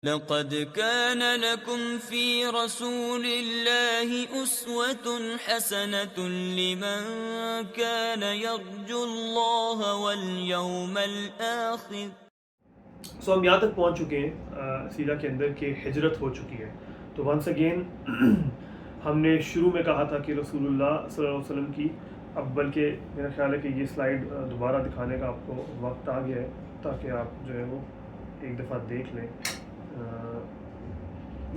لقد كان لكم في رسول الله أسوة حسنة لمن كان يرجو الله واليوم الآخر. ہم یہاں تک پہنچ چکے ہیں سیرہ کے اندر کہ ہجرت ہو چکی ہے. تو ونس اگین ہم نے شروع میں کہا تھا کہ رسول اللہ صلی اللہ علیہ وسلم کی، اب بلکہ میرا خیال ہے کہ یہ سلائیڈ دوبارہ دکھانے کا آپ کو وقت آ گیا ہے تاکہ آپ جو ہے وہ ایک دفعہ دیکھ لیں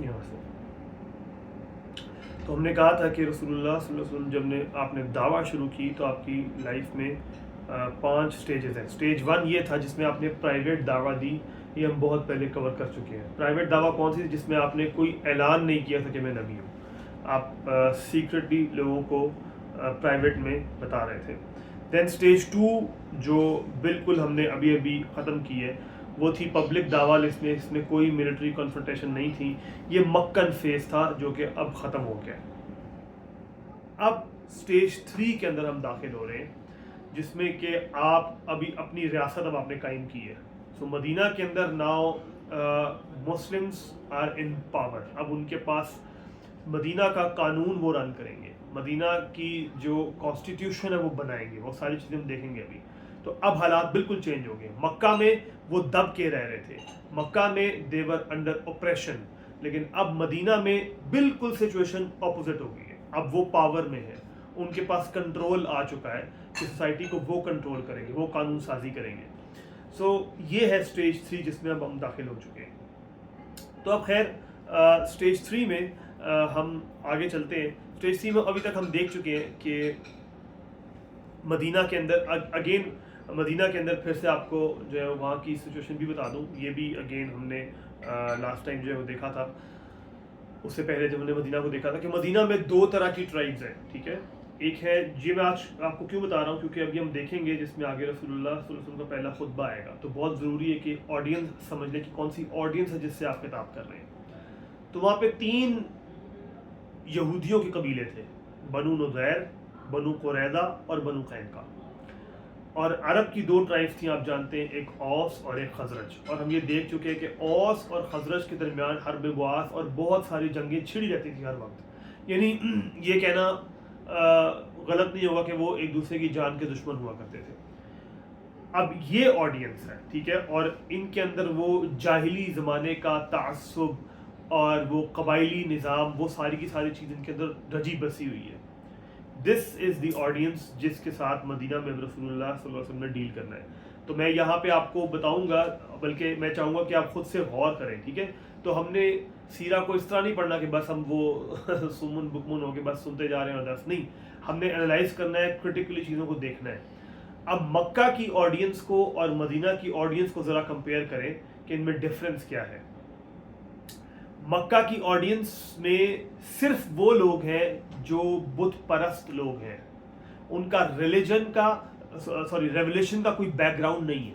یہاں سے. تو ہم نے کہا تھا کہ رسول اللہ صلی اللہ علیہ وسلم جب آپ نے دعویٰ شروع کی تو آپ کی لائف میں 5 سٹیجز ہیں. سٹیج 1 یہ تھا جس میں آپ نے پرائیویٹ دعویٰ دی، یہ ہم بہت پہلے کور کر چکے ہیں. پرائیویٹ دعویٰ کون سی تھی؟ جس میں آپ نے کوئی اعلان نہیں کیا تھا کہ میں نبی ہوں، آپ سیکرٹلی لوگوں کو پرائیویٹ میں بتا رہے تھے. دین سٹیج 2 جو بالکل ہم نے ابھی ختم کی ہے وہ تھی پبلک دعویٰ. اس میں کوئی ملٹری کنفرنٹیشن نہیں تھی. یہ مکن فیز تھا جو کہ اب ختم ہو گیا. اب سٹیج 3 کے اندر ہم داخل ہو رہے ہیں جس میں کہ آپ ابھی اپنی ریاست اب آپ نے قائم کی ہے. سو مدینہ کے اندر now Muslims are in power. اب ان کے پاس مدینہ کا قانون وہ رن کریں گے، مدینہ کی جو کانسٹیٹیوشن ہے وہ بنائیں گے، وہ ساری چیزیں ہم دیکھیں گے ابھی. تو اب حالات بالکل چینج ہو گئے. مکہ میں وہ دب کے رہ رہے تھے، مکہ میں they were under oppression، لیکن اب مدینہ میں بالکل سچویشن اپوزٹ ہو گئی ہے. اب وہ پاور میں ہے، ان کے پاس کنٹرول آ چکا ہے کہ سوسائٹی کو وہ کنٹرول کریں گے، وہ قانون سازی کریں گے. سو یہ ہے سٹیج 3 جس میں اب ہم داخل ہو چکے ہیں. تو اب خیر سٹیج 3 میں ہم آگے چلتے ہیں. سٹیج 3 میں ابھی تک ہم دیکھ چکے ہیں کہ مدینہ کے اندر اگین مدینہ کے اندر پھر سے آپ کو جو ہے وہاں کی سچویشن بھی بتا دوں. یہ بھی اگین ہم نے لاسٹ ٹائم جو ہے وہ دیکھا تھا، اس سے پہلے جب ہم نے مدینہ کو دیکھا تھا کہ مدینہ میں 2 طرح کی ٹرائبز ہیں. ٹھیک ہے، ایک ہے جی، میں آج آپ کو کیوں بتا رہا ہوں کیونکہ ابھی ہم دیکھیں گے جس میں آگے رسول اللہ صلی اللہ علیہ وسلم کا پہلا خطبہ آئے گا. تو بہت ضروری ہے کہ آڈینس سمجھ لیں کہ کون سی آڈینس ہے جس سے آپ خطاب کر رہے ہیں. تو وہاں پہ 3 یہودیوں کے قبیلے تھے، بنو نضیر، بنو قریظہ اور بنو قینقاع. اور عرب کی 2 ٹرائبس تھیں آپ جانتے ہیں، ایک اوس اور ایک خزرج. اور ہم یہ دیکھ چکے ہیں کہ اوس اور خزرج کے درمیان حرب بعاث اور بہت ساری جنگیں چھڑی رہتی تھی ہر وقت. یعنی یہ کہنا غلط نہیں ہوگا کہ وہ ایک دوسرے کی جان کے دشمن ہوا کرتے تھے. اب یہ آڈینس ہے، ٹھیک ہے، اور ان کے اندر وہ جاہلی زمانے کا تعصب اور وہ قبائلی نظام، وہ ساری کی ساری چیز ان کے اندر رجی بسی ہوئی ہے. دس از دی آڈینس جس کے ساتھ مدینہ میں رسول اللہ صلی اللہ علیہ وسلم نے ڈیل کرنا ہے. تو میں یہاں پہ آپ کو بتاؤں گا، بلکہ میں چاہوں گا کہ آپ خود سے غور کریں. ٹھیک ہے، تو ہم نے سیرہ کو اس طرح نہیں پڑھنا کہ بس ہم وہ سمن بکمن ہو کے بس سنتے جا رہے ہیں اور نہیں، ہم نے انالائز کرنا ہے، کرٹیکلی چیزوں کو دیکھنا ہے. اب مکہ کی آڈینس کو اور مدینہ کی آڈینس کو ذرا کمپیئر کریں کہ ان میں ڈفرنس کیا ہے. مکہ کی آڈینس میں صرف وہ لوگ ہیں جو بت پرست لوگ ہیں، ان کا ریولیشن کا کوئی بیک گراؤنڈ نہیں ہے.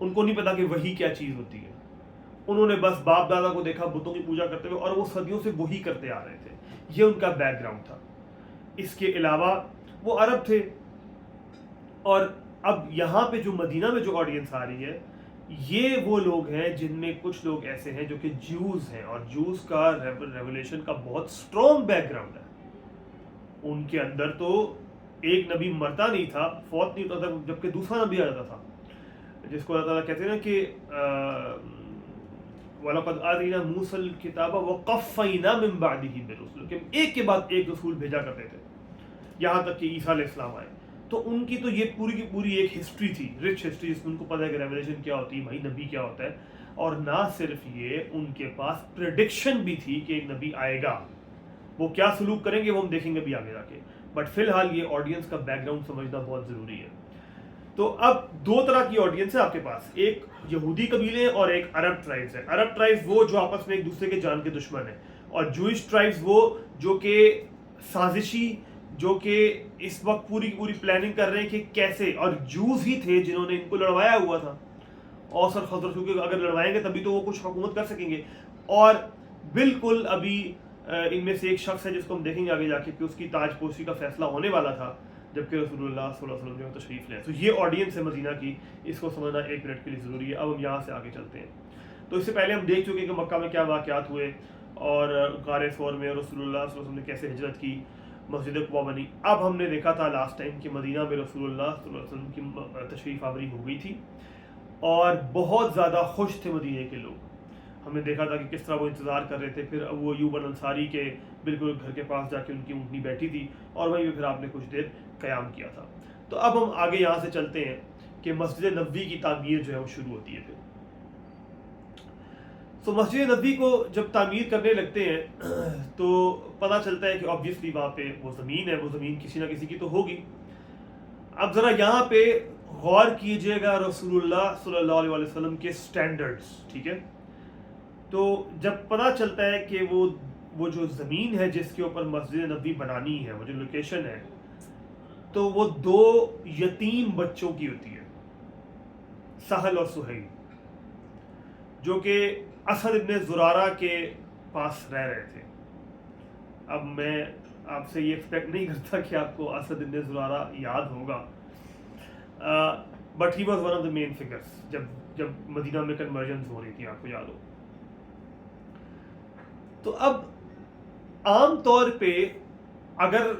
ان کو نہیں پتا کہ وہی کیا چیز ہوتی ہے. انہوں نے بس باپ دادا کو دیکھا بتوں کی پوجا کرتے ہوئے اور وہ صدیوں سے وہی کرتے آ رہے تھے. یہ ان کا بیک گراؤنڈ تھا. اس کے علاوہ وہ عرب تھے. اور اب یہاں پہ جو مدینہ میں جو آڈینس آ رہی ہے یہ وہ لوگ ہیں جن میں کچھ لوگ ایسے ہیں جو کہ جوز ہیں، اور جوز کا ریولیشن کا بہت سٹرونگ بیک گراؤنڈ ہے. ان کے اندر تو ایک نبی مرتا نہیں تھا، فوت نہیں ہوتا تھا، جبکہ دوسرا نبی آ جاتا تھا، جس کو اللہ تعالیٰ کہتے ہیں نا کہ وَلَقَدْ آتَيْنَا مُوسَى الْكِتَابَ وَقَفَّيْنَا مِن بَعْدِهِ بِالرُّسُلِ، کہ ایک کے بعد ایک رسول بھیجا کرتے تھے یہاں تک کہ عیسیٰ علیہ السلام آئے. تو ان کی تو یہ پوری کی پوری ایک ہسٹری تھی، رچ ہسٹری، جس میں ان کو پتہ ہے کہ ریولیشن کیا ہوتی ہے، بھائی نبی کیا ہوتا ہے. اور نہ صرف یہ، ان کے پاس پریڈکشن بھی تھی کہ ایک نبی آئے گا. وہ کیا سلوک کریں گے وہ ہم دیکھیں گے بھی آگے جا کے. بٹ فی الحال یہ آڈینس کا بیک گراؤنڈ سمجھنا بہت ضروری ہے. تو اب 2 طرح کی آڈینس ہے آپ کے پاس، ایک یہودی قبیلے اور ایک عرب ٹرائبس ہے. عرب ٹرائبس وہ جو آپس میں ایک دوسرے کے جان کے دشمن ہیں، اور جوئش ٹرائبس وہ جو کہ سازشی، جو کہ اس وقت پوری کی پوری پلاننگ کر رہے ہیں کہ کیسے، اور جوز ہی تھے جنہوں نے ان کو لڑوایا ہوا تھا، اوس اور خزرج، کیونکہ اگر لڑوائیں گے تبھی تو وہ کچھ حکومت کر سکیں گے. اور بالکل ابھی ان میں سے ایک شخص ہے جس کو ہم دیکھیں گے آگے جا کے کہ اس کی تاج پوشی کا فیصلہ ہونے والا تھا جبکہ رسول اللہ صلی اللہ علیہ وسلم جو تشریف لے. تو یہ آڈینس ہے مدینہ کی، اس کو سمجھنا 1 منٹ کے لیے ضروری ہے. اب ہم یہاں سے آگے چلتے ہیں. تو اس سے پہلے ہم دیکھ چکے کہ مکہ میں کیا واقعات ہوئے اور غار ثور میں رسول اللہ صلی اللہ علیہ وسلم نے کیسے ہجرت کی، مسجد قباء بنی. اب ہم نے دیکھا تھا لاسٹ ٹائم کہ مدینہ میں رسول اللہ صلی اللہ علیہ وسلم کی تشریف آوری ہو گئی تھی اور بہت زیادہ خوش تھے مدینہ کے لوگ. ہم نے دیکھا تھا کہ کس طرح وہ انتظار کر رہے تھے. پھر ابو ایوب الانصاری کے بالکل گھر کے پاس جا کے ان کی اونٹنی بیٹھی تھی اور وہیں پہ پھر آپ نے کچھ دیر قیام کیا تھا. تو اب ہم آگے یہاں سے چلتے ہیں کہ مسجد نبوی کی تعمیر جو ہے وہ شروع ہوتی ہے. پھر تو مسجد نبوی کو جب تعمیر کرنے لگتے ہیں تو پتہ چلتا ہے کہ آبویسلی وہاں پہ وہ زمین ہے، وہ زمین کسی نہ کسی کی تو ہوگی. اب ذرا یہاں پہ غور کیجئے گا رسول اللہ صلی اللہ علیہ وسلم کے سٹینڈرڈز، ٹھیک ہے. تو جب پتہ چلتا ہے کہ وہ جو زمین ہے جس کے اوپر مسجد نبوی بنانی ہے، وہ جو لوکیشن ہے، تو وہ 2 یتیم بچوں کی ہوتی ہے، سہل اور سہیل، جو کہ اسد ابن زرارہ کے پاس رہ رہے تھے. اب میں آپ سے یہ ایکسپیکٹ نہیں کرتا کہ آپ کو اسد ابن زرارہ یاد ہوگا، but he was one of the main figures جب مدینہ میں کنورژنز ہو رہی تھی، آپ کو یاد ہو. تو اب عام طور پہ اگر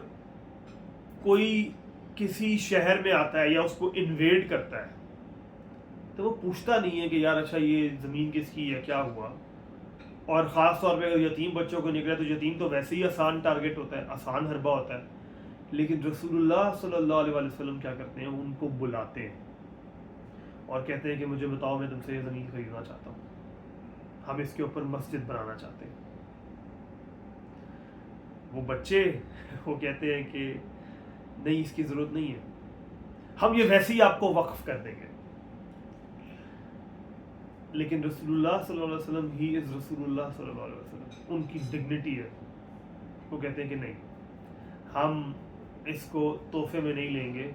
کوئی کسی شہر میں آتا ہے یا اس کو انویڈ کرتا ہے تو وہ پوچھتا نہیں ہے کہ یار اچھا یہ زمین کس کی ہے، کیا ہوا. اور خاص طور پہ اگر یتیم بچوں کو نکلے تو یتیم تو ویسے ہی آسان ٹارگٹ ہوتا ہے، آسان حربہ ہوتا ہے. لیکن رسول اللہ صلی اللہ علیہ وسلم کیا کرتے ہیں، ان کو بلاتے ہیں اور کہتے ہیں کہ مجھے بتاؤ، میں تم سے یہ زمین خریدنا چاہتا ہوں، ہم اس کے اوپر مسجد بنانا چاہتے ہیں. وہ بچے وہ کہتے ہیں کہ نہیں، اس کی ضرورت نہیں ہے، ہم یہ ویسے ہی آپ کو وقف کر دیں گے. لیکن رسول اللہ صلی اللہ علیہ وسلم ہی از رسول اللہ صلی اللہ علیہ وسلم، ان کی ڈگنیٹی ہے. وہ کہتے ہیں کہ نہیں، ہم اس کو تحفے میں نہیں لیں گے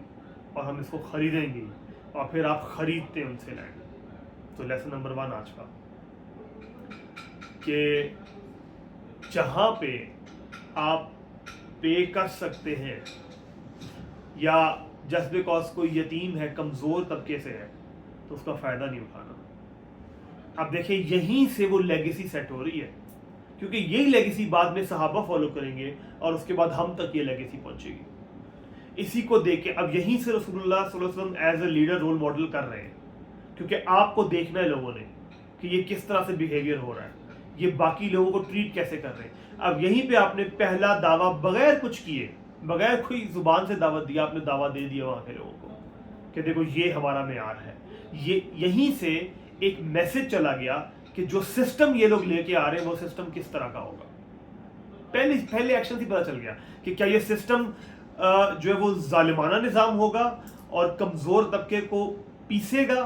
اور ہم اس کو خریدیں گے، اور پھر آپ خریدتے ہیں ان سے لینڈ. تو لیسن نمبر 1 آج کا کہ جہاں پہ آپ پے کر سکتے ہیں یا جسٹ بیکاز کوئی یتیم ہے، کمزور طبقے سے ہے، تو اس کا فائدہ نہیں اٹھانا. اب دیکھیں یہیں سے وہ لیگیسی سیٹ ہو رہی ہے، کیونکہ یہی لیگیسی بعد میں صحابہ فالو کریں گے اور اس کے بعد ہم تک یہ لیگیسی پہنچے گی. اسی کو دیکھ کے اب یہیں سے رسول اللہ صلی اللہ علیہ وسلم as a leader role model کر رہے ہیں، کیونکہ آپ کو دیکھنا ہے لوگوں نے کہ یہ کس طرح سے بیہیویئر ہو رہا ہے، یہ باقی لوگوں کو ٹریٹ کیسے کر رہے ہیں. اب یہیں پہ آپ نے پہلا دعویٰ بغیر کچھ کیے، بغیر کوئی زبان سے دعوت دیا، آپ نے دعویٰ دے دیا وہاں کے لوگوں کو کہ دیکھو یہ ہمارا معیار ہے. یہیں سے ایک میسج چلا گیا کہ جو سسٹم یہ لوگ لے کے آ رہے ہیں وہ سسٹم کس طرح کا ہوگا. پہلے ایکشن سے پتہ چل گیا کہ کیا یہ سسٹم جو ہے وہ ظالمانہ نظام ہوگا اور کمزور طبقے کو پیسے گا،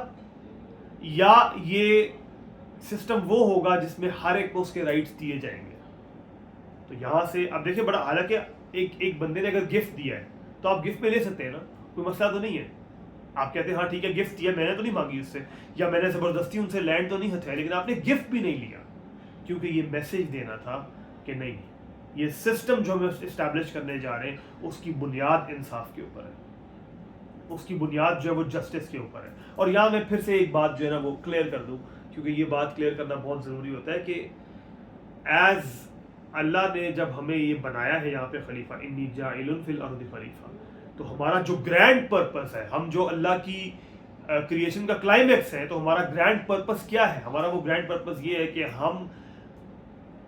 یا یہ سسٹم وہ ہوگا جس میں ہر ایک کو اس کے رائٹس دیے جائیں گے. تو یہاں سے اب دیکھیں بڑا، حالانکہ ایک بندے نے اگر گفٹ دیا ہے تو آپ گفٹ میں لے سکتے ہیں نا، کوئی مسئلہ تو نہیں ہے. آپ کہتے ہیں ہاں ٹھیک ہے گفٹ دیا، میں نے تو نہیں مانگی اس سے، یا میں نے زبردستی ان سے لینڈ تو نہیں ہتھیائی، لیکن آپ نے گفٹ بھی نہیں لیا، کیونکہ یہ میسج دینا تھا کہ نہیں، یہ سسٹم جو ہم اسٹیبلش کرنے جا رہے ہیں اس کی بنیاد انصاف کے اوپر ہے، اس کی بنیاد جو ہے وہ جسٹس کے اوپر ہے. اور یہاں میں پھر سے ایک بات جو ہے نا وہ کلیئر کر دوں، کیونکہ یہ بات کلیئر کرنا بہت ضروری ہوتا ہے کہ ایز اللہ نے جب ہمیں یہ بنایا ہے یہاں پہ خلیفہ، انی جاعل فی الارض خلیفہ، تو ہمارا جو گرینڈ پرپس ہے، ہم جو اللہ کی کریشن کا کلائمیکس ہے، تو ہمارا گرینڈ پرپس کیا ہے؟ ہمارا وہ گرینڈ پرپس یہ ہے کہ ہم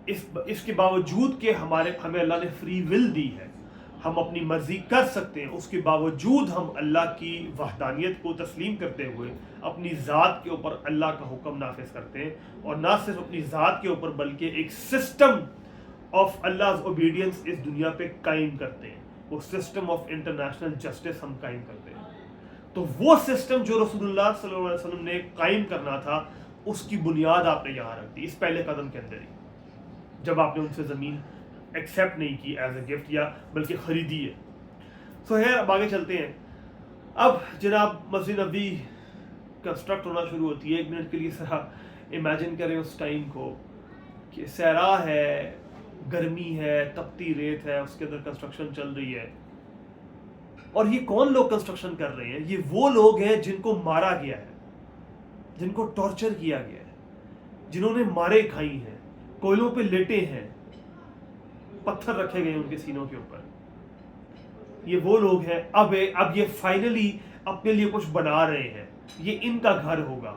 اس کے باوجود کہ ہمیں اللہ نے فری ول دی ہے، ہم اپنی مرضی کر سکتے ہیں، اس کے باوجود ہم اللہ کی وحدانیت کو تسلیم کرتے ہوئے اپنی ذات کے اوپر اللہ کا حکم نافذ کرتے ہیں، اور نہ صرف اپنی ذات کے اوپر بلکہ ایک سسٹم آف Allah's obedience اس دنیا پہ قائم کرتے ہیں. وہ سسٹم آف انٹرنیشنل جسٹس ہم قائم کرتے ہیں. تو وہ سسٹم جو رسول اللہ صلی اللہ علیہ وسلم نے قائم کرنا تھا، اس کی بنیاد آپ نے یہاں رکھ دی اس پہلے قدم کے اندر ہی، جب آپ نے ان سے زمین ایکسیپٹ نہیں کی ایز اے گفٹ، یا بلکہ خریدی ہے. سو ہے اب آگے چلتے ہیں. اب جناب مسجد نبوی کنسٹرکٹ ہونا شروع ہوتی ہے. 1 منٹ کے لیے ذرا امیجن کریں اس ٹائم کو کہ صحرا ہے، گرمی ہے، تپتی ریت ہے، اس کے اندر کنسٹرکشن چل رہی ہے. اور یہ کون لوگ کنسٹرکشن کر رہے ہیں؟ یہ وہ لوگ ہیں جن کو مارا گیا ہے، جن کو ٹارچر کیا گیا ہے، جنہوں نے مارے کھائی ہیں, کوئلوں پہ لیٹے ہیں, پتھر رکھے گئے ان کے سینوں کے اوپر, یہ وہ لوگ ہیں. اب یہ فائنلی اپنے لیے کچھ بنا رہے ہیں. یہ ان کا گھر ہوگا,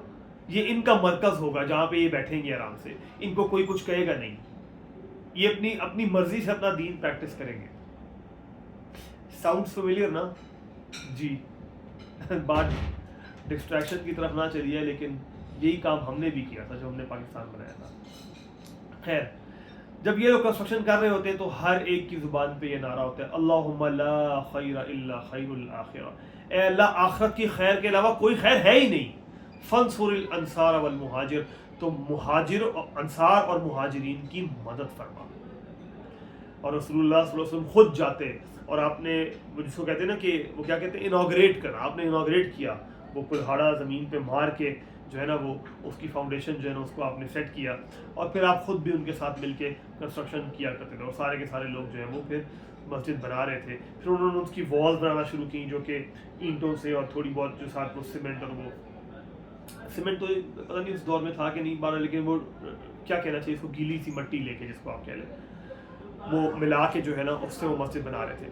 یہ ان کا مرکز ہوگا جہاں پہ یہ بیٹھیں گے آرام سے, ان کو کوئی کچھ کہے گا نہیں, یہ اپنی مرضی سے اپنا دین پریکٹس کریں گے. ساؤنڈ فیملیئر نا جی؟ بات ڈسٹریکشن کی طرف نہ چلی ہے, لیکن یہی کام ہم نے بھی کیا تھا جب ہم نے پاکستان بنایا تھا. خیر, جب یہ لوگ کنسٹرکشن کر رہے ہوتے ہیں تو ہر ایک کی زبان پہ یہ نعرہ ہوتا ہے, اللہم لا خیر الا خیر الاخرہ, اے اللہ آخرت کی خیر کے علاوہ کوئی خیر ہے ہی نہیں. فانصر الانصار والمہاجر, تو مہاجر, انصار اور مہاجرین کی مدد فرما. اور رسول اللہ صلی اللہ علیہ وسلم خود جاتے, اور آپ نے جس کو کہتے ہیں نا کہ وہ کیا کہتے ہیں, انوگریٹ کرنا, آپ نے انوگریٹ کیا, وہ کلہاڑا زمین پہ مار کے جو ہے نا وہ اس کی فاؤنڈیشن جو ہے نا اس کو آپ نے سیٹ کیا, اور پھر آپ خود بھی ان کے ساتھ مل کے کنسٹرکشن کیا کرتے تھے, اور سارے کے سارے لوگ جو ہیں وہ پھر مسجد بنا رہے تھے. پھر انہوں نے اس کی والز بنانا شروع کی جو کہ اینٹوں سے, اور تھوڑی بہت جو ساتھ وہ سیمنٹ, اور وہ سیمنٹ تو پتہ نہیں اس دور میں تھا کہ نہیں بارہ, لیکن وہ کیا کہنا چاہیے اس کو, گیلی سی مٹی لے کے, جس کو آپ کہہ لیں, وہ ملا کے جو ہے نا اس سے وہ مسجد بنا رہے تھے.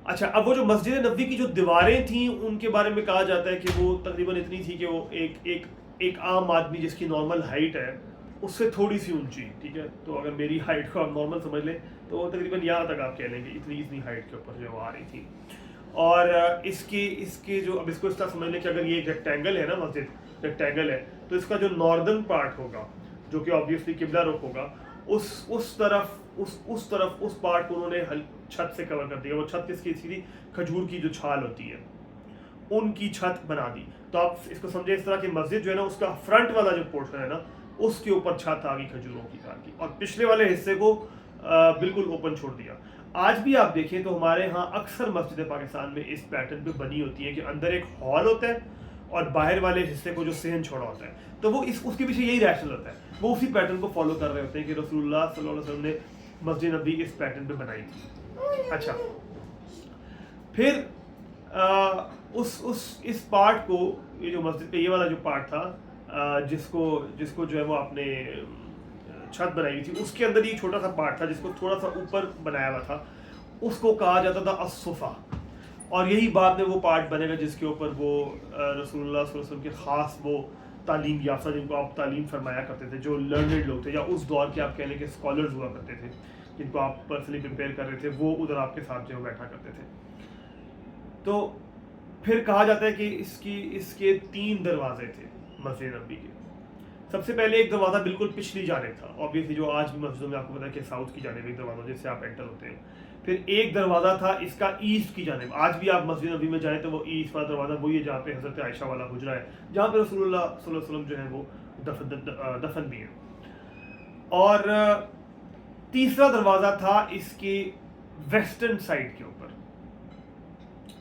اچھا, اب وہ جو مسجد نبوی کی جو دیواریں تھیں ان کے بارے میں کہا جاتا ہے کہ وہ تقریباً اتنی تھی کہ وہ ایک عام آدمی جس کی نارمل ہائٹ ہے اس سے تھوڑی سی اونچی, ٹھیک ہے, تو اگر میری ہائٹ کو آپ نارمل سمجھ لیں تو وہ تقریباً یہاں تک آپ کہہ لیں کہ اتنی ہائٹ کے اوپر جو وہ آ رہی تھی. اور اس کے جو, اب اس کو اس طرح سمجھ لیں کہ اگر یہ ایک ریکٹینگل ہے نا, مسجد ریکٹینگل ہے, تو اس کا جو ناردرن پارٹ ہوگا جو کہ آبویسلی قبلہ رخ ہوگا, اس طرف اس پارٹ کو انہوں نے چھت سے کور کر دیا. وہ چھت کس کی تھی؟ کھجور کی جو چھال ہوتی ہے ان کی چھت بنا دی. تو آپ اس کو سمجھے اس طرح کہ مسجد جو ہے نا اس کا فرنٹ والا جو پورشن ہے نا اس کے اوپر چھت آ گئی کھجوروں کی کار کی, اور پچھلے والے حصے کو بالکل اوپن چھوڑ دیا. آج بھی آپ دیکھیں تو ہمارے ہاں اکثر مسجد پاکستان میں اس پیٹرن پہ بنی ہوتی ہے کہ اندر ایک ہال ہوتا ہے اور باہر والے حصے کو جو صحن چھوڑا ہوتا ہے, تو وہ اس کے پیچھے یہی ریشنل ہوتا ہے, وہ اسی پیٹرن کو فالو کر رہے ہوتے ہیں کہ رسول اللہ صلی اللہ علیہ وسلم نے مسجد نبی اس پیٹرن پہ بنائی تھی. اچھا, پھر اس پارٹ کو, یہ جو مسجد کا یہ والا جو پارٹ تھا جس کو جو ہے وہ آپ نے چھت بنائی ہوئی تھی, اس کے اندر یہ چھوٹا سا پارٹ تھا جس کو تھوڑا سا اوپر بنایا ہوا تھا, اس کو کہا جاتا تھا الصفا. اور یہی بعد میں وہ پارٹ بنے گا جس کے اوپر وہ رسول اللہ صلی اللہ علیہ وسلم کے خاص وہ تعلیم یافتہ, جن کو آپ تعلیم فرمایا کرتے تھے, جو لرنڈ لوگ تھے, یا اس دور کے آپ کہہ لیں کہ اسکالرز ہوا کرتے تھے, جن کو آپ پرسنلی پریپیئر کر رہے تھے, وہ ادھر آپ کے ساتھ جو بیٹھا کرتے تھے. تو پھر کہا جاتا ہے کہ اس کے 3 دروازے تھے مسجد نبی کے. سب سے پہلے ایک دروازہ بالکل پچھلی جانب تھا, obviously جو آج بھی مسجدوں میں آپ کو پتا ہے کہ ساؤتھ کی جانب ایک دروازہ جس سے آپ انٹر ہوتے ہیں. پھر ایک دروازہ تھا اس کا ایسٹ کی جانب, آج بھی آپ مسجد نبی میں جائیں تو وہ ایسٹ والا دروازہ وہی ہے جہاں پہ حضرت عائشہ والا حجرہ ہے, جہاں پہ رسول اللہ صلی اللہ علیہ وسلم جو ہے وہ دفن بھی ہیں. اور تیسرا دروازہ تھا اس کے ویسٹرن سائڈ کے اوپر,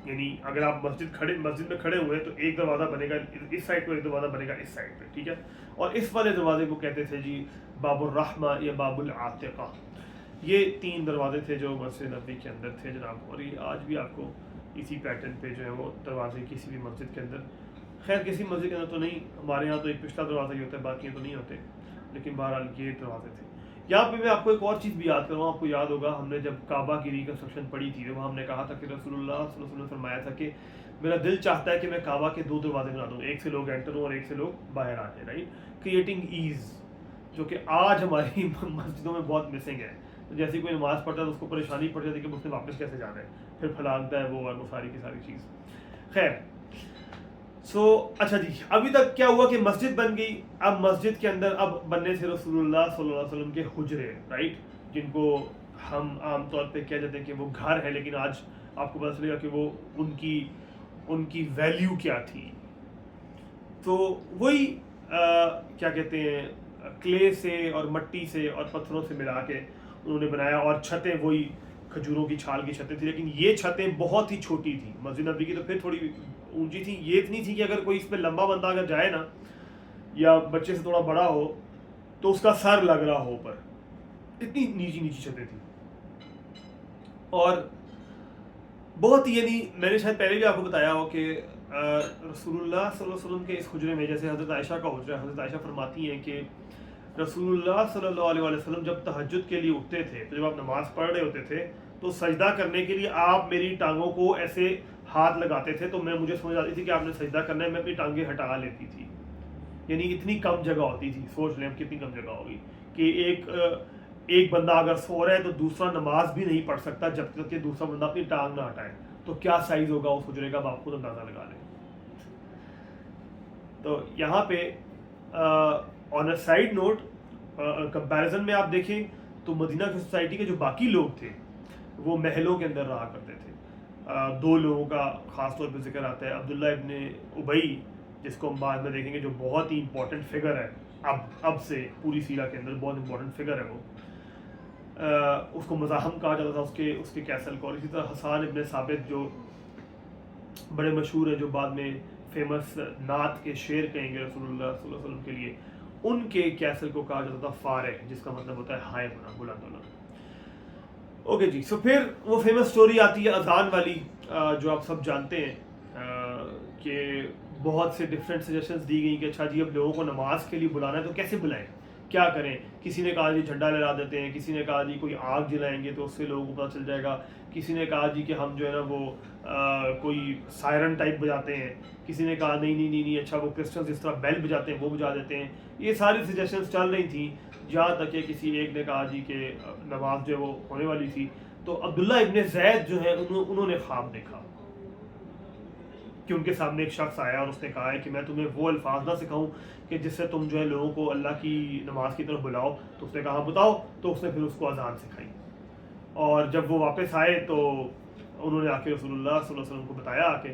یعنی اگر آپ مسجد میں کھڑے ہوئے تو ایک دروازہ بنے گا اس سائڈ کو, ایک دروازہ بنے گا اس سائڈ پہ, ٹھیک ہے. اور اس والے دروازے کو کہتے تھے جی باب الرحمہ یا باب العاتقہ. یہ 3 دروازے تھے جو مسجد نبوی کے اندر تھے جناب, اور یہ آج بھی آپ کو اسی پیٹرن پہ جو ہے وہ دروازے کسی بھی مسجد کے اندر, خیر کسی مسجد کے اندر تو نہیں, ہمارے یہاں تو ایک پچھلا دروازہ ہی ہوتا ہے, باقی تو نہیں ہوتے, لیکن بہرحال یہ دروازے تھے. یہاں پہ میں آپ کو ایک اور چیز بھی یاد کروں, آپ کو یاد ہوگا ہم نے جب کعبہ کی ریکنسٹرکشن پڑھی تھی وہاں ہم نے کہا تھا کہ رسول اللہ صلی اللہ علیہ وسلم نے فرمایا تھا کہ میرا دل چاہتا ہے کہ میں کعبہ کے 2 دروازے بنا دوں, ایک سے لوگ انٹر ہوں اور ایک سے لوگ باہر آ جائیں, رائٹ, کریٹنگ ایز, جو کہ آج ہماری مسجدوں میں بہت مسنگ ہے. جیسے کوئی نماز پڑھتا ہے تو اس کو پریشانی پڑ جاتی ہے کہ اس نے واپس کیسے جانا ہے, پھر پھلانگتا ہے وہ, اور وہ ساری کی ساری چیز. خیر, اچھا جی, ابھی تک کیا ہوا کہ مسجد بن گئی. اب مسجد کے اندر اب بننے سے رسول اللہ صلی اللہ علیہ وسلم کے حجرے, رائٹ, جن کو ہم عام طور پہ کہہ جاتے ہیں کہ وہ گھر ہے, لیکن آج آپ کو پتہ چلے گا کہ وہ ان کی ویلیو کیا تھی. تو وہی کیا کہتے ہیں, کلے سے اور مٹی سے اور پتھروں سے ملا کے انہوں نے بنایا, اور چھتیں وہی کھجوروں کی چھال کی چھتیں تھیں, لیکن یہ چھتیں بہت ہی چھوٹی تھیں. مسجد نبوی کی تو پھر تھوڑی اونچی تھی, یہ اتنی تھی کہ اگر کوئی اس پہ لمبا بندہ اگر جائے نا, یا بچے سے تھوڑا بڑا ہو, تو اس کا سر لگ رہا ہو اوپر, اتنی نیچی چھتیں تھیں. اور بہت ہی, یعنی میں نے شاید پہلے بھی آپ کو بتایا ہو کہ رسول اللہ صلی اللہ علیہ وسلم کے اس حجرے میں, جیسے حضرت عائشہ کا حجرہ, حضرت عائشہ فرماتی ہیں کہ رسول اللہ صلی اللہ علیہ وسلم جب تہجد کے لیے اٹھتے تھے تو جب آپ نماز پڑھ رہے ہوتے تھے تو سجدہ کرنے کے لیے آپ میری ٹانگوں کو ایسے ہاتھ لگاتے تھے تو مجھے سمجھ آتی تھی کہ آپ نے سجدہ کرنا ہے, میں اپنی ٹانگیں ہٹا لیتی تھی. یعنی اتنی کم جگہ ہوتی تھی, سوچ لیں کتنی کم جگہ ہوگی کہ ایک بندہ اگر سو رہا ہے تو دوسرا نماز بھی نہیں پڑھ سکتا جب تک کہ دوسرا بندہ اپنی ٹانگ نہ ہٹائے. تو کیا سائز ہوگا اس حجرے کا, آپ خود اندازہ لگا لیں. تو یہاں پہ آن اے سائڈ نوٹ کمپیریزن میں آپ دیکھیں تو مدینہ کی سوسائٹی کے جو باقی لوگ تھے وہ محلوں کے اندر رہا کرتے تھے. دو لوگوں کا خاص طور پہ ذکر آتا ہے, عبداللہ ابن ابی جس کو ہم بعد میں دیکھیں گے جو بہت ہی امپورٹنٹ فگر ہے اب سے پوری سیرہ کے اندر بہت امپورٹنٹ فگر ہے وہ. اس کو مزاحم کہا جاتا تھا اس کے کیسل کو. اور اسی طرح حسان ابن ثابت جو بڑے مشہور ہیں, جو بعد میں فیمس نعت کے شعر کہیں گے رسول اللہ صلی اللہ علیہ وسلم کے لیے, ان کے کیسل کو کہا جاتا تھا فارغ, جس کا مطلب ہوتا ہے ہائے ہونا, بلند ہونا. اوکے جی, سو پھر وہ فیمس سٹوری آتی ہے اذان والی جو آپ سب جانتے ہیں کہ بہت سے ڈفرینٹ سجیشنز دی گئی کہ اچھا جی اب لوگوں کو نماز کے لیے بلانا ہے تو کیسے بلائیں, کیا کریں. کسی نے کہا جی جھنڈا لہرا دیتے ہیں, کسی نے کہا جی کوئی آگ جلائیں گے تو اس سے لوگوں کو پتہ چل جائے گا, کسی نے کہا جی کہ ہم جو ہے نا وہ کوئی سائرن ٹائپ بجاتے ہیں, کسی نے کہا نہیں اچھا وہ کرسچنز جس طرح بیل بجاتے ہیں وہ بجا دیتے ہیں. یہ ساری سجیشنز چل رہی تھیں جہاں تک کہ کسی ایک نے کہا جی کہ نماز جو ہے وہ ہونے والی تھی. تو عبداللہ ابن زید جو ہے انہوں نے خواب دیکھا کہ ان کے سامنے ایک شخص آیا اور اس نے کہا ہے کہ میں تمہیں وہ الفاظ نہ سکھاؤں کہ جس سے تم جو ہے لوگوں کو اللہ کی نماز کی طرف بلاؤ. تو اس نے کہا بتاؤ, تو اس نے پھر اس کو اذان سکھائی. اور جب وہ واپس آئے تو انہوں نے آ کے رسول اللہ صلی اللہ علیہ وسلم کو بتایا آ کے,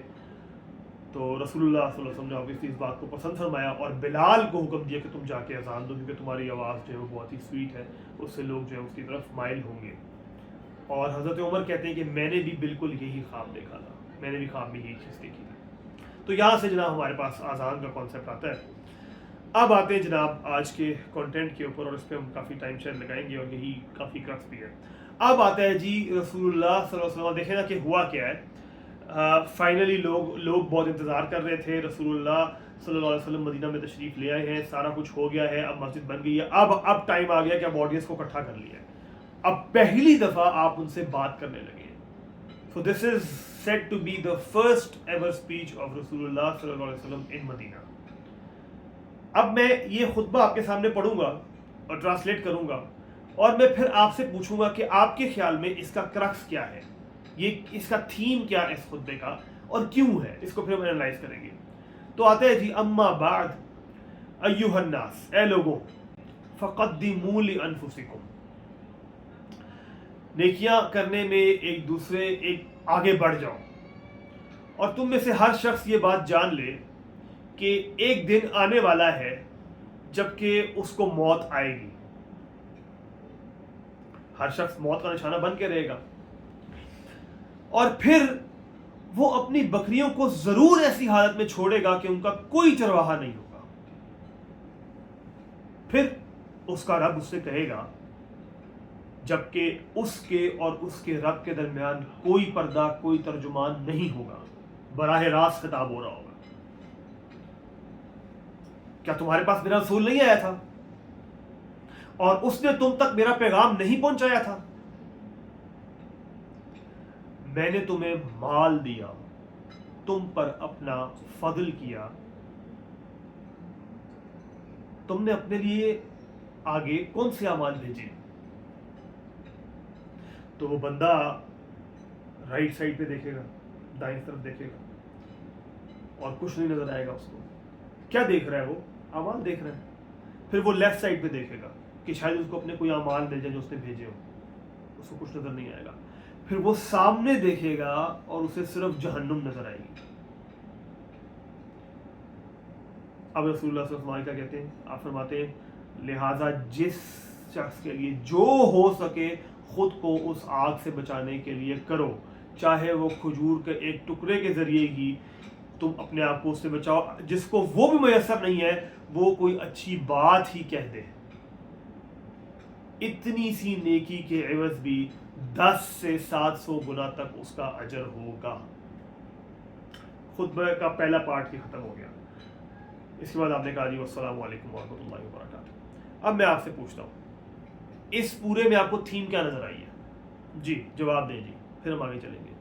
تو رسول اللہ صلی اللہ علیہ وسلم نے obviously اس بات کو پسند فرمایا اور بلال کو حکم دیا کہ تم جا کے اذان دو کیونکہ تمہاری آواز جو ہے وہ بہت ہی سویٹ ہے, اس سے لوگ جو ہے اس کی طرف مائل ہوں گے. اور حضرت عمر کہتے ہیں کہ میں نے بھی بالکل یہی خواب دیکھا تھا, میں نے بھی خواب میں یہی چیز دیکھی تھی. تو یہاں سے جناب ہمارے پاس اذان کا کانسیپٹ آتا ہے. اب آتے ہیں جناب آج کے کانٹینٹ کے اوپر, اور اس پہ ہم کافی ٹائم شیئر لگائیں گے اور یہی کافی کرکس بھی ہے. اب آتا ہے جی رسول اللہ صلی اللہ علیہ وسلم, دیکھیں نا کہ ہوا کیا ہے. فائنلی لوگ بہت انتظار کر رہے تھے, رسول اللہ صلی اللہ علیہ وسلم مدینہ میں تشریف لے آئے ہیں, سارا کچھ ہو گیا ہے, اب مسجد بن گئی ہے, اب ٹائم آ گیا کہ اب آڈینس کو اکٹھا کر لیا ہے, اب پہلی دفعہ آپ ان سے بات کرنے لگے. So this is said to be the first ever speech of Rasulullah صلی اللہ علیہ وسلم in مدینہ. اب میں یہ خطبہ آپ کے سامنے پڑھوں گا اور ٹرانسلیٹ کروں گا, اور میں پھر آپ سے پوچھوں گا کہ آپ کے خیال میں اس کا کرکس کیا ہے, یہ اس کا تھیم کیا ہے اس خطبے کا اور کیوں ہے, اس کو پھر ہم انالائز کریں گے. تو آتا ہے جی اما بعد ایھا الناس, اے لوگوں, فقدموا لانفسکم, نیکیاں کرنے میں ایک آگے بڑھ جاؤ, اور تم میں سے ہر شخص یہ بات جان لے کہ ایک دن آنے والا ہے جب کہ اس کو موت آئے گی. ہر شخص موت کا نشانہ بن کے رہے گا, اور پھر وہ اپنی بکریوں کو ضرور ایسی حالت میں چھوڑے گا کہ ان کا کوئی چرواہا نہیں ہوگا. پھر اس کا رب اس سے کہے گا جبکہ اس کے اور اس کے رب کے درمیان کوئی پردہ, کوئی ترجمان نہیں ہوگا, براہ راست خطاب ہو رہا ہوگا. کیا تمہارے پاس میرا رسول نہیں آیا تھا اور اس نے تم تک میرا پیغام نہیں پہنچایا تھا؟ میں نے تمہیں مال دیا, تم پر اپنا فضل کیا, تم نے اپنے لیے آگے کون سے اعمال بھیجے؟ تو وہ بندہ رائٹ سائڈ پہ دیکھے گا, دائیں طرف دیکھے گا, اور کچھ نہیں نظر آئے گا اس کو. کیا دیکھ رہا ہے وہ؟ اعمال دیکھ رہا ہے. پھر وہ لیفٹ سائڈ پہ دیکھے گا کہ شاید اس کو اپنے کوئی اعمال مل جائے جو اس نے بھیجے ہو, اس کو کچھ نظر نہیں آئے گا. پھر وہ سامنے دیکھے گا اور اسے صرف جہنم نظر آئے گی. اب رسول اللہ صلی اللہ علیہ وسلم کیا کہتے ہیں؟ آپ فرماتے ہیں لہٰذا جس شخص کے لیے جو ہو سکے خود کو اس آگ سے بچانے کے لیے کرو, چاہے وہ کھجور کے ایک ٹکڑے کے ذریعے ہی تم اپنے آپ کو اس سے بچاؤ, جس کو وہ بھی میسر نہیں ہے وہ کوئی اچھی بات ہی کہہ دے. اتنی سی نیکی کے عوض بھی 10 سے 700 گنا تک اس کا اجر ہوگا. خطبہ کا پہلا پارٹ ہی ختم ہو گیا. اس کے بعد آپ نے کہا جی السلام علیکم ورحمۃ اللہ وبرکاتہ. اب میں آپ سے پوچھتا ہوں اس پورے میں آپ کو تھیم کیا نظر آئی ہے؟ جی جواب دیں جی، پھر ہم آگے چلیں گے۔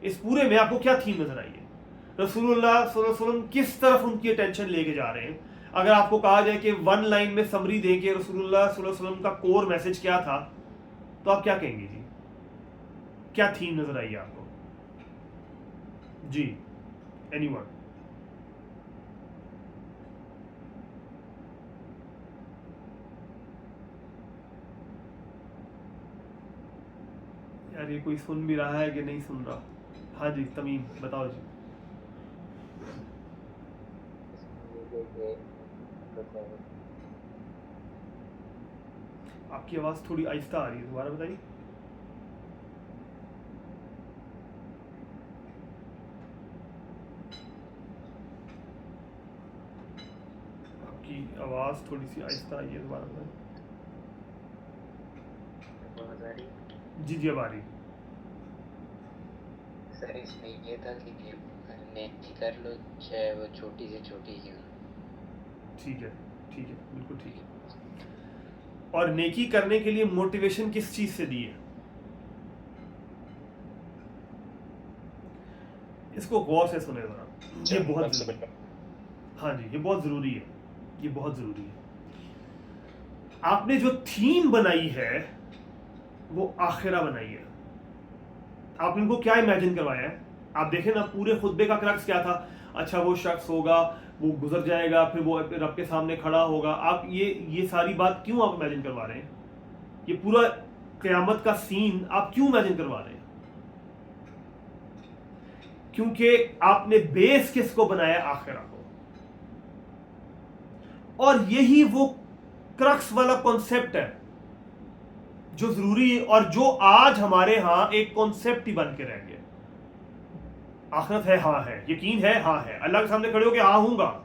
اس پورے میں آپ کو کیا تھیم نظر آئی ہے؟ رسول اللہ صلی اللہ علیہ وسلم کس طرف ان کی اٹینشن لے کے جا رہے ہیں؟ اگر آپ کو کہا جائے کہ ون لائن میں سمری دیں کہ رسول اللہ صلی اللہ علیہ وسلم کا کور میسج کیا تھا، تو آپ کیا کہیں گے جی؟ کیا تھیم نظر آئی ہے آپ کو؟ جی اینی ون؟ یار یہ کوئی سن بھی رہا ہے کہ نہیں سن رہا؟ ہاں جی تمیم بتاؤ جی۔ آپ کی آواز تھوڑی آہستہ آ رہی ہے، دوبارہ بتائیے۔ آپ کی آواز تھوڑی سی آہستہ آئی ہے، دوبارہ بتائیے۔ جی جی اب آ رہی۔ سر اس میں یہ تھا کہ نیکی کر لو چاہے وہ چھوٹی سے چھوٹی کیوں۔ ٹھیک ہے ٹھیک ہے بالکل ٹھیک ہے۔ اور نیکی کرنے کے لیے موٹیویشن کس چیز سے دی ہے؟ اس کو غور سے سنیں ذرا، یہ بہت ضروری ہے۔ ہاں جی یہ بہت ضروری ہے، یہ بہت ضروری ہے۔ آپ نے جو تھیم بنائی ہے وہ آخرہ بنائی ہے۔ آپ نے ان کو کیا امیجن کروایا ہے؟ آپ دیکھیں نا پورے خطبے کا کرکس کیا تھا؟ اچھا وہ شخص ہوگا، وہ گزر جائے گا، پھر وہ رب کے سامنے کھڑا ہوگا۔ آپ یہ ساری بات کیوں آپ امیجن کروا رہے ہیں؟ یہ پورا قیامت کا سین آپ کیوں امیجن کروا رہے ہیں؟ کیونکہ آپ نے بیس کس کو بنایا؟ آخرہ کو۔ اور یہی وہ کرکس والا کانسیپٹ ہے جو ضروری ہے اور جو آج ہمارے ہاں ایک کانسیپٹ ہی بن کے رہ گیا۔ آخرت ہے، ہاں ہے، یقین ہے، ہاں ہے، اللہ کے سامنے کھڑے ہو کے ہاں ہوں گا،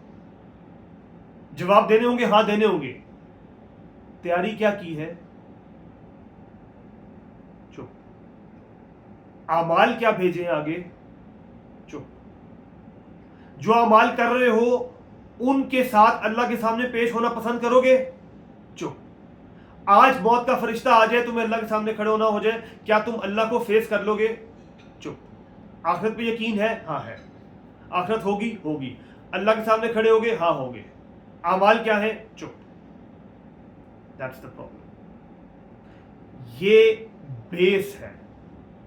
جواب دینے ہوں گے، ہاں دینے ہوں گے۔ تیاری کیا کی ہے؟ چپ۔ اعمال کیا بھیجے ہیں آگے؟ چپ۔ جو اعمال کر رہے ہو ان کے ساتھ اللہ کے سامنے پیش ہونا پسند کرو گے؟ چپ۔ آج موت کا فرشتہ آ جائے، تمہیں اللہ کے سامنے کھڑے ہونا ہو جائے، کیا تم اللہ کو فیس کر لو گے؟ چپ۔ آخرت پہ یقین ہے؟ ہاں ہے۔ آخرت ہوگی؟ ہوگی۔ اللہ کے سامنے کھڑے ہوگے؟ ہاں ہوگے۔ اعمال کیا ہے؟ چپ۔ That's the problem. یہ بیس ہے۔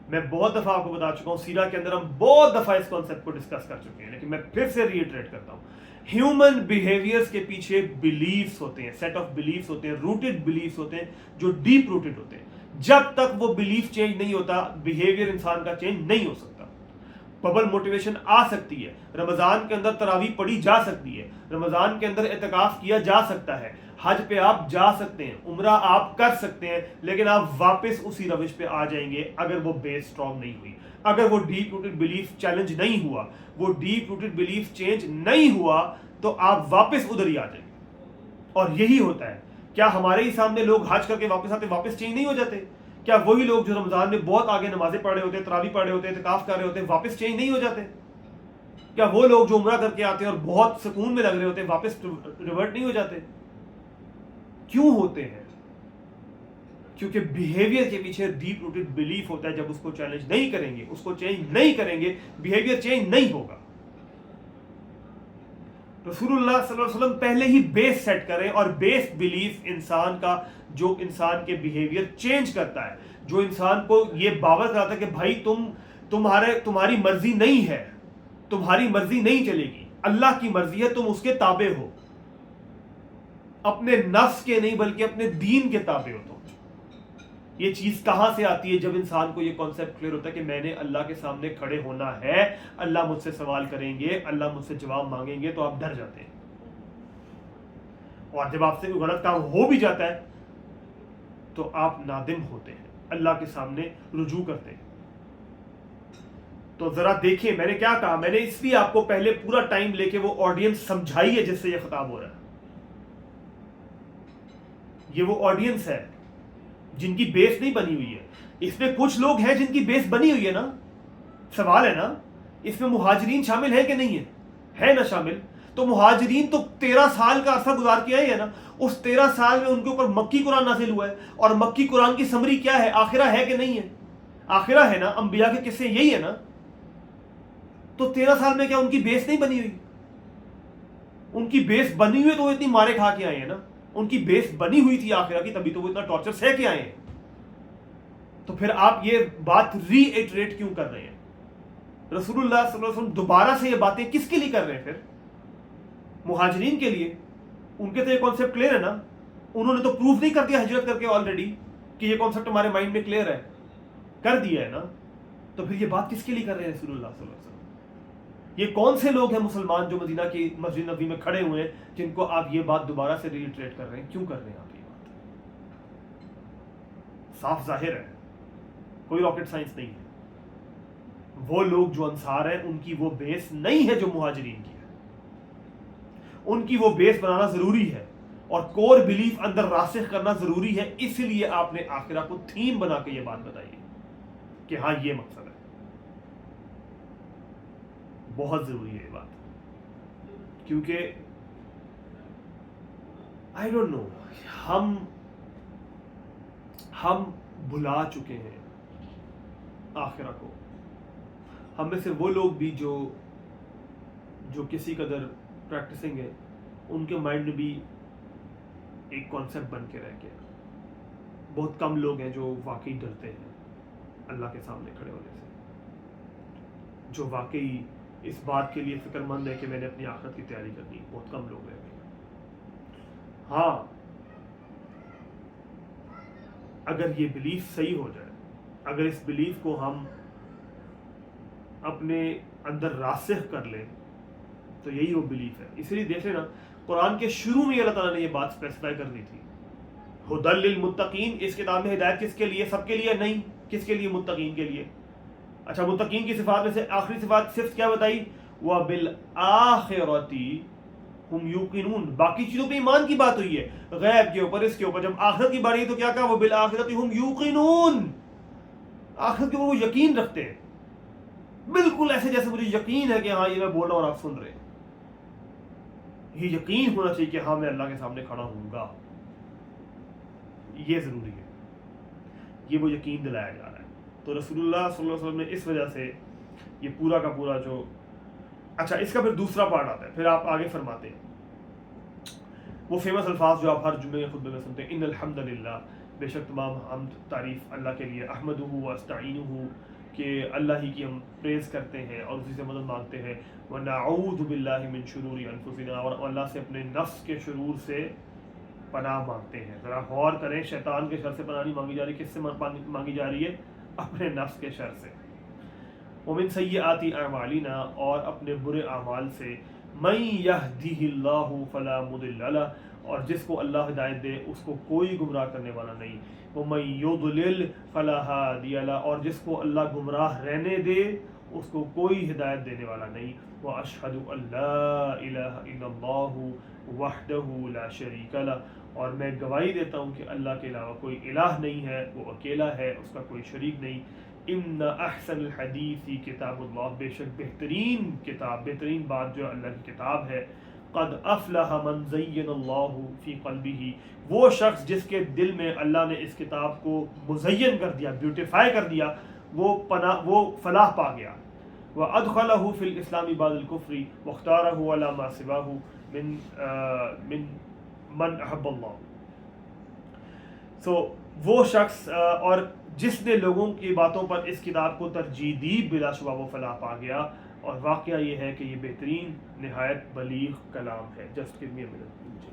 میں بہت دفعہ آپ کو بتا چکا ہوں، سیرہ کے اندر ہم بہت دفعہ اس کانسیپٹ کو ڈسکس کر چکے ہیں، لیکن میں پھر سے ری ایٹریٹ کرتا ہوں۔ ہیومن بیہیویئرز کے پیچھے بلیفز ہوتے ہیں، سیٹ آف بلیفز ہوتے ہیں، روٹڈ بلیفز ہوتے ہیں جو ڈیپ روٹڈ ہوتے ہیں۔ جب تک وہ بلیف چینج نہیں ہوتا، بیہیویئر انسان کا چینج نہیں ہو سکتا۔ ببل موٹیویشن آ سکتی ہے، رمضان کے اندر تراویح پڑھی جا سکتی ہے، رمضان کے اندر اعتکاف کیا جا سکتا ہے، حج پہ آپ جا سکتے ہیں، عمرہ آپ کر سکتے ہیں، لیکن آپ واپس اسی روش پہ آ جائیں گے اگر وہ بیس اسٹرانگ نہیں ہوئی، اگر وہ ڈیپ روٹڈ بلیف چیلنج نہیں ہوا، وہ ڈیپ روٹڈ بلیف چینج نہیں ہوا، تو آپ واپس ادھر ہی آ جائیں گے۔ اور یہی ہوتا ہے۔ کیا ہمارے ہی سامنے لوگ حج کر کے واپس آتے واپس چینج نہیں ہو جاتے؟ کیا وہی لوگ جو رمضان میں بہت آگے نمازیں پڑھ رہے ہوتے، تراویح پڑھ رہے ہوتے، اعتکاف کر رہے ہوتے، واپس چینج نہیں ہو جاتے؟ کیا وہ لوگ جو عمرہ کر کے آتے ہیں اور بہت سکون میں لگ رہے ہوتے واپس ریورٹ نہیں ہو جاتے؟ کیوں ہوتے ہیں؟ کیونکہ بیہیویئر کے پیچھے ڈیپ روٹڈ بلیف ہوتا ہے۔ جب اس کو چیلنج نہیں کریں گے، اس کو چینج نہیں کریں گے، بیہیویئر چینج نہیں ہوگا۔ رسول اللہ صلی اللہ علیہ وسلم پہلے ہی بیس سیٹ کریں، اور بیس بلیف انسان کا جو انسان کے بیہیویئر چینج کرتا ہے، جو انسان کو یہ باور کراتا ہے کہ بھائی تمہاری مرضی نہیں ہے، تمہاری مرضی نہیں چلے گی، اللہ کی مرضی ہے، تم اس کے تابع ہو، اپنے نفس کے نہیں بلکہ اپنے دین کے تابع ہو تم۔ یہ چیز کہاں سے آتی ہے؟ جب انسان کو یہ کانسیپٹ کلیئر ہوتا ہے کہ میں نے اللہ کے سامنے کھڑے ہونا ہے، اللہ مجھ سے سوال کریں گے، اللہ مجھ سے جواب مانگیں گے، تو آپ ڈر جاتے ہیں۔ اور جب آپ سے کوئی غلط کام ہو بھی جاتا ہے تو آپ نادم ہوتے ہیں، اللہ کے سامنے رجوع کرتے ہیں۔ تو ذرا دیکھیں میں نے کیا کہا، میں نے اس لیے آپ کو پہلے پورا ٹائم لے کے وہ آڈینس سمجھائی ہے جس سے یہ خطاب ہو رہا ہے۔ یہ وہ آڈینس ہے جن کی بیس نہیں بنی ہوئی ہے۔ اس میں کچھ لوگ ہیں جن کی بیس بنی ہوئی ہے نا، سوال ہے نا، اس میں مہاجرین شامل ہے کہ نہیں ہے نا شامل؟ تو مہاجرین تو 13 سال کا عرصہ گزار کے آئے ہیں نا, اس 13 سال میں ان کے اوپر مکی قرآن نازل ہوا ہے, اور مکی قرآن کی سمری کیا ہے؟ آخرہ ہے کہ نہیں ہے؟ آخرہ ہے نا, انبیاء کے قصے یہی ہے نا. تو 13 سال میں کیا ان کی بیس نہیں بنی ہوئی؟ ان کی بیس بنی ہوئی تو وہ اتنی مارے کھا کے آئے ہیں نا, ان کی بیس بنی ہوئی تھی آخرہ کی, تبھی تو وہ اتنا ٹارچر سہ کے آئے ہیں. تو پھر آپ یہ بات ری ایٹریٹ کیوں کر رہے ہیں؟ رسول اللہ صلی اللہ علیہ وسلم دوبارہ سے یہ باتیں کس کے لیے کر رہے ہیں؟ پھر مہاجرین کے لیے. ان کے تو یہ کانسیپٹ کلیئر ہے نا, انہوں نے تو پروف نہیں کر دیا ہجرت کر کے آلریڈی کہ یہ کانسیپٹ ہمارے مائنڈ میں کلیئر ہے, کر دیا ہے نا. تو پھر یہ بات کس کے لیے کر رہے ہیں رسول اللہ صلی اللہ علیہ وسلم؟ یہ کون سے لوگ ہیں مسلمان جو مدینہ کی مسجد نبوی میں کھڑے ہوئے ہیں جن کو آپ یہ بات دوبارہ سے ری ایٹریٹ کر رہے ہیں؟ کیوں کر رہے ہیں آپ یہ بات؟ صاف ظاہر ہے, کوئی راکٹ سائنس نہیں ہے. وہ لوگ جو انصار ہیں ان کی وہ بیس نہیں ہے جو مہاجرین کی ہے. ان کی وہ بیس بنانا ضروری ہے اور کور بلیف اندر راسخ کرنا ضروری ہے. اس لیے آپ نے آخرہ کو تھیم بنا کے یہ بات بتائی ہے کہ ہاں یہ مقصد ہے. بہت ضروری ہے یہ بات, کیونکہ آئی ڈونٹ نو, ہم بھلا چکے ہیں آخرہ کو. ہم میں سے وہ لوگ بھی جو کسی قدر پریکٹسنگ ہے, ان کے مائنڈ میں بھی ایک کانسیپٹ بن کے رہ گیا. بہت کم لوگ ہیں جو واقعی ڈرتے ہیں اللہ کے سامنے کھڑے ہونے سے, جو واقعی اس بات کے لیے فکر مند ہے کہ میں نے اپنی آخرت کی تیاری کرنی. بہت کم لوگ رہ گئے. ہاں, اگر یہ بلیف صحیح ہو جائے, اگر اس بلیف کو ہم اپنے اندر راسخ کر لیں تو یہی وہ بلیف ہے. اسی لیے دیکھ لینا قرآن کے شروع میں اللہ تعالیٰ نے یہ بات اسپیسیفائی کر دی تھی, ہدی للمتقین. اس کتاب میں ہدایت کس کے لیے؟ سب کے لیے نہیں. کس کے لیے؟ متقین کے لیے. اچھا, متقین کی صفات میں سے آخری صفت کیا بتائی؟ وَبِالْآخِرَةِ ہم یوقنون. باقی چیزوں پہ ایمان کی بات ہوئی ہے, غیب کے اوپر, اس کے اوپر. جب آخرت کی باری ہے تو کیا کہا؟ وَبِالْآخِرَةِ ہم یوقنون. آخرت کے اوپر وہ یقین رکھتے ہیں, بالکل ایسے جیسے مجھے یقین ہے کہ ہاں یہ میں بول رہا ہوں اور آپ سن رہے ہیں. یہ یقین ہونا چاہیے کہ ہاں میں اللہ کے سامنے کھڑا ہوں گا. یہ ضروری ہے, یہ وہ یقین دلایا جا رہا ہے. تو رسول اللہ صلی اللہ علیہ وسلم نے اس وجہ سے یہ پورا کا پورا جو, اچھا اس کا پھر دوسرا پارٹ آتا ہے. پھر آپ آگے فرماتے ہیں وہ فیمس الفاظ جو آپ ہر جمعے کے خطبے میں سنتے ہیں, ان الحمد للہ, بے شک تمام حمد تعریف اللہ کے لیے, احمدہ واستعینہ, کہ اللہ ہی کی ہم پریز کرتے ہیں اور اسی سے مدد مانگتے ہیں, ونعوذ باللہ من شرور انفسنا, اور اللہ سے اپنے نفس کے شرور سے پناہ مانگتے ہیں. ذرا غور کریں, شیطان کے شر سے پناہ نہیں مانگی جا رہی, کس سے مانگی جا رہی ہے؟ اپنے نفس کے شر سے. ومن سیئات اعمالنا, اور اپنے برے اعمال سے. من یہدہ اللہ فلا مضل لہ, اور جس کو اللہ ہدایت دے اس کو کوئی گمراہ کرنے والا نہیں. ومن یضلل فلا ہادی لہ, اور جس کو اللہ گمراہ رہنے دے اس کو کوئی ہدایت دینے والا نہیں. واشہد ان لا الہ الا اللہ وحدہ لا شریک لہ, اور میں گواہی دیتا ہوں کہ اللہ کے علاوہ کوئی الہ نہیں ہے, وہ اکیلا ہے, اس کا کوئی شریک نہیں. ان احسن الحدیث کتاب اللہ, بے شک بہترین کتاب, بہترین بات جو اللہ کی کتاب ہے. قد افلح من زین اللہ فی قلبہ, وہ شخص جس کے دل میں اللہ نے اس کتاب کو مزین کر دیا, بیوٹیفائی کر دیا, وہ فلاح پا گیا. وادخلہ فی الاسلام بعد الکفر واختارہ علی ما سواہ من احب اللہ. سو وہ شخص اور جس نے لوگوں کی باتوں پر اس کتاب کو ترجیح دی, بلا شبہ وہ فلاح پا گیا. اور واقعہ یہ ہے کہ یہ بہترین نہایت بلیغ کلام ہے. Just give me a minute.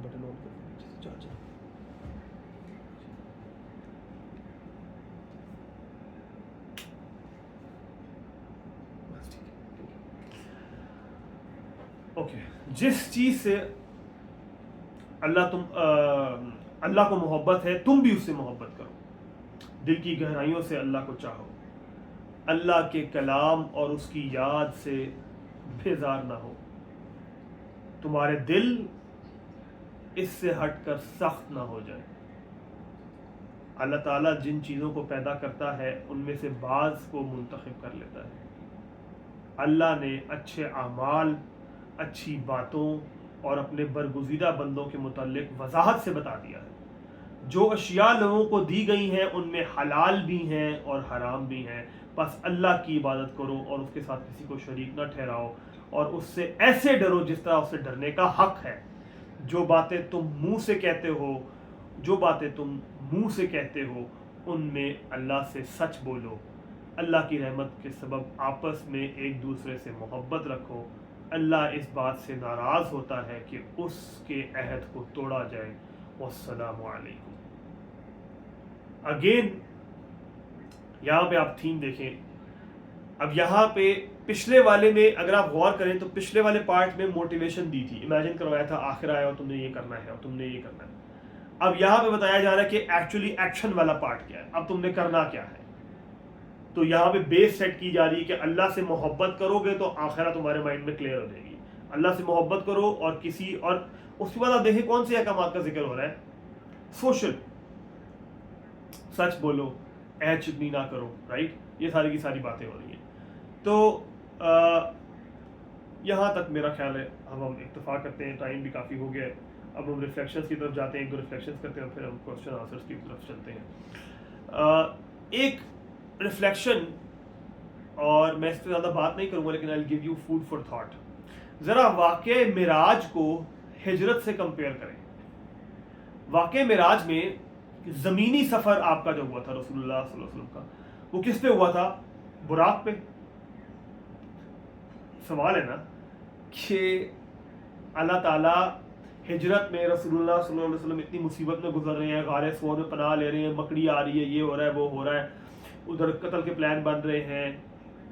Button on کر چارجر. اوکے, جس چیز سے اللہ کو محبت ہے تم بھی اس سے محبت کرو, دل کی گہرائیوں سے اللہ کو چاہو, اللہ کے کلام اور اس کی یاد سے بیزار نہ ہو, تمہارے دل اس سے ہٹ کر سخت نہ ہو جائے. اللہ تعالیٰ جن چیزوں کو پیدا کرتا ہے ان میں سے بعض کو منتخب کر لیتا ہے. اللہ نے اچھے اعمال، اچھی باتوں اور اپنے برگزیدہ بندوں کے متعلق وضاحت سے بتا دیا ہے. جو اشیاء لوگوں کو دی گئی ہیں ان میں حلال بھی ہیں اور حرام بھی ہیں، بس اللہ کی عبادت کرو اور اس کے ساتھ کسی کو شریک نہ ٹھہراؤ اور اس سے ایسے ڈرو جس طرح اس سے ڈرنے کا حق ہے. جو باتیں تم منہ سے کہتے ہو ان میں اللہ سے سچ بولو. اللہ کی رحمت کے سبب آپس میں ایک دوسرے سے محبت رکھو. اللہ اس بات سے ناراض ہوتا ہے کہ اس کے عہد کو توڑا جائے. والسلام علیکم. اگین یہاں پہ آپ تھیم دیکھیں. اب یہاں پہ پچھلے والے میں اگر آپ غور کریں تو پچھلے والے پارٹ میں موٹیویشن دی تھی، امیجن کروایا تھا آخر آیا اور تم نے یہ کرنا ہے اور تم نے یہ کرنا ہے. اب یہاں پہ بتایا جا رہا ہے کہ ایکچولی ایکشن والا پارٹ کیا ہے، اب تم نے کرنا کیا ہے. تو یہاں پہ بیس سیٹ کی جا رہی ہے کہ اللہ سے محبت کرو گے تو آخرہ تمہارے مائنڈ میں کلیئر ہو جائے گی. اللہ سے محبت کرو اور اس کے بعد آپ دیکھیں کون سے احکامات کا ذکر ہو رہا ہے. سوشل، سچ بولو، عہد شکنی نہ کرو، رائٹ. یہ ساری کی ساری باتیں ہو رہی ہیں. تو یہاں تک میرا خیال ہے اب ہم اکتفا کرتے ہیں، ٹائم بھی کافی ہو گیا ہے. اب ہم ریفلیکشنز کی طرف جاتے ہیں، ایک دو ریفلیکشنز کرتے ہیں اور پھر ہم کوسچن آنسرز کی طرف چلتے ہیں. ایک ریفلیکشن، اور میں اس پہ زیادہ بات نہیں کروں گا لیکن I'll give you food for thought. ذرا واقعہ معراج کو ہجرت سے کمپیئر کریں. واقعہ معراج میں زمینی سفر آپ کا جو ہوا تھا رسول اللہ صلی اللہ علیہ وسلم کا، وہ کس پہ ہوا تھا؟ براق پہ. سوال ہے نا کہ اللہ تعالیٰ ہجرت میں رسول اللہ صلی اللہ علیہ وسلم اتنی مصیبت میں گزر رہے ہیں، غار ثور میں پناہ لے رہے ہیں، مکڑی آ رہی ہے، یہ ہو رہا ہے، وہ ہو رہا ہے، ادھر قتل کے پلان بن رہے ہیں.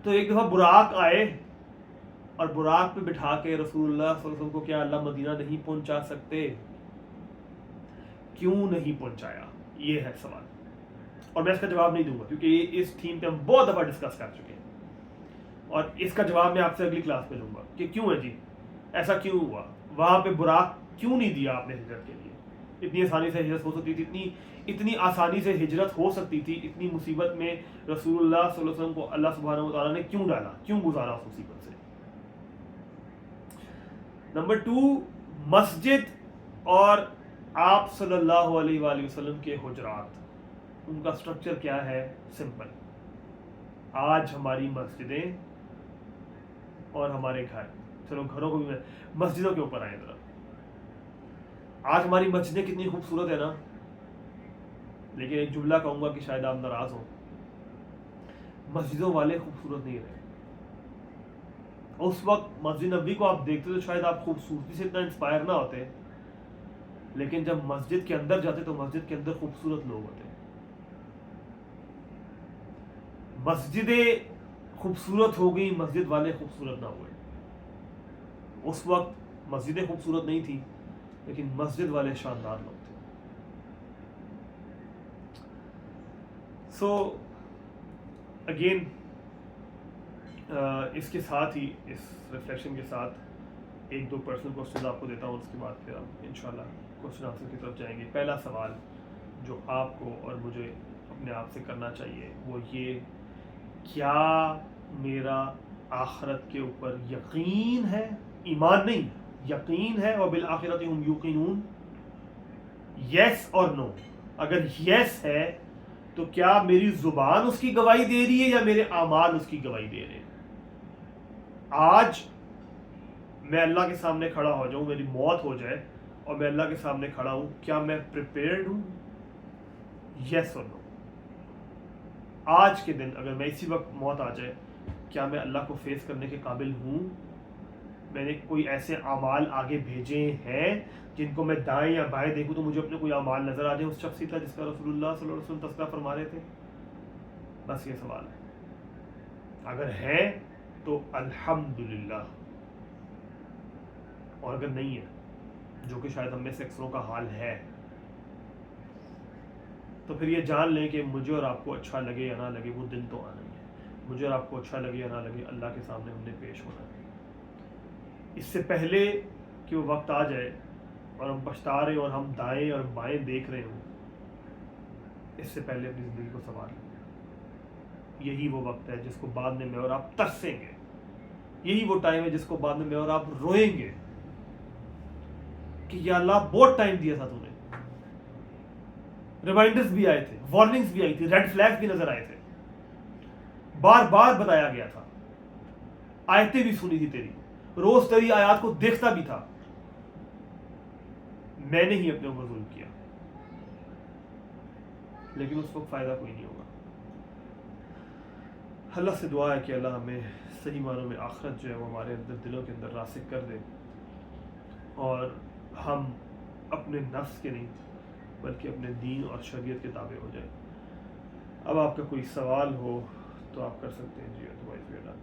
تو ایک دفعہ براق آئے اور براق پہ بٹھا کے رسول اللہ صلی اللہ علیہ وسلم کو کیا اللہ مدینہ نہیں پہنچا سکتے؟ کیوں نہیں پہنچایا؟ یہ ہے سوال. اور میں اس کا جواب نہیں دوں گا کیونکہ اس تھیم پہ ہم بہت دفعہ ڈسکس کر چکے ہیں، اور اس کا جواب میں آپ سے اگلی کلاس میں دوں گا کہ کیوں ہے جی، ایسا کیوں ہوا. وہاں پہ براق کیوں نہیں دیا آپ نے ہجرت کے لیے؟ اتنی آسانی سے ہجرت ہو سکتی تھی، اتنی آسانی سے ہجرت ہو سکتی تھی. اتنی مصیبت میں رسول اللہ صلی اللہ علیہ وسلم کو اللہ سبحانہ و تعالیٰ نے کیوں ڈالا، کیوں گزارا اس مصیبت سے؟ نمبر 2، مسجد اور آپ صلی اللہ علیہ وآلہ وسلم کے حجرات، ان کا سٹرکچر کیا ہے؟ سمپل. آج ہماری مسجدیں اور ہمارے گھر، چلو گھروں کو بھی مسجدوں کے اوپر آئیں ذرا. آج ہماری مسجدیں کتنی خوبصورت ہے نا، لیکن ایک جملہ کہوں گا کہ شاید آپ ناراض ہوں، مسجدوں والے خوبصورت نہیں رہے. اس وقت مسجد نبوی کو آپ دیکھتے تو شاید آپ خوبصورتی سے اتنا انسپائر نہ ہوتے، لیکن جب مسجد کے اندر جاتے تو مسجد کے اندر خوبصورت لوگ ہوتے. مسجدیں خوبصورت ہو گئی، مسجد والے خوبصورت نہ ہوئے. اس وقت مسجدیں خوبصورت نہیں تھیں لیکن مسجد والے شاندار لوگ تھے. سو اگین اس کے ساتھ ہی، اس ریفلیکشن کے ساتھ ایک دو پرسنل کوسچن آپ کو دیتا ہوں، اس کے بعد پھر ہم انشاءاللہ کوسچن آنسر کی طرف جائیں گے. پہلا سوال جو آپ کو اور مجھے اپنے آپ سے کرنا چاہیے وہ یہ، کیا میرا آخرت کے اوپر یقین ہے؟ ایمان نہیں، یقین ہے. وبالآخرۃ هم یوقنون. یس اور نو. اگر یس ہے تو کیا میری زبان اس کی گواہی دے رہی ہے یا میرے اعمال اس کی گواہی دے رہے ہیں؟ آج میں اللہ کے سامنے کھڑا ہو جاؤں، میری موت ہو جائے اور میں اللہ کے سامنے کھڑا ہوں، کیا میں پریپیئرڈ ہوں؟ یس اور نو. آج کے دن اگر میں اسی وقت موت آ جائے، کیا میں اللہ کو فیس کرنے کے قابل ہوں؟ میں نے کوئی ایسے اعمال آگے بھیجے ہیں جن کو میں دائیں یا بائیں دیکھوں تو مجھے اپنے کوئی اعمال نظر آ جائے اس شخص کا جس کا رسول اللہ صلی اللہ علیہ وسلم تذکرہ فرما رہے تھے؟ بس یہ سوال ہے. اگر ہے تو الحمدللہ، اور اگر نہیں ہے، جو کہ شاید ہم میں سے اکثروں کا حال ہے، تو پھر یہ جان لیں کہ مجھے اور آپ کو اچھا لگے یا نہ لگے وہ دن تو آنا ہی ہے. مجھے اور آپ کو اچھا لگے یا نہ لگے اللہ کے سامنے ہم نے پیش ہونا ہے. اس سے پہلے کہ وہ وقت آ جائے اور ہم پچھتا رہے اور ہم دائیں اور بائیں دیکھ رہے ہوں، اس سے پہلے اپنی زندگی کو سنوار لیں. یہی وہ وقت ہے جس کو بعد میں اور آپ ترسیں گے. یہی وہ ٹائم ہے جس کو بعد میں اور آپ روئیں گے کہ یا اللہ بہت ٹائم دیا تھا تو نے. ریمائنڈرز بھی آئے تھے, وارننگز بھی آئی تھی, ریڈ فلیگز بھی نظر آئے تھے, بار بار بتایا گیا تھا, آیتیں بھی سنی تھی تیری, روز تیری آیات کو دیکھتا بھی تھا. میں نے ہی اپنے اوپر ظلم کیا, لیکن اس وقت فائدہ کوئی نہیں ہوگا. اللہ سے دعا ہے کہ اللہ ہمیں صحیح معنوں میں آخرت جو ہے وہ ہمارے اندر دلوں کے اندر راسخ کر دے, اور ہم اپنے نفس کے نہیں بلکہ اپنے دین اور شریعت کے تابع ہو جائیں. اب آپ کا کوئی سوال ہو تو آپ کر سکتے ہیں. جی ادروائز وی آر ڈن.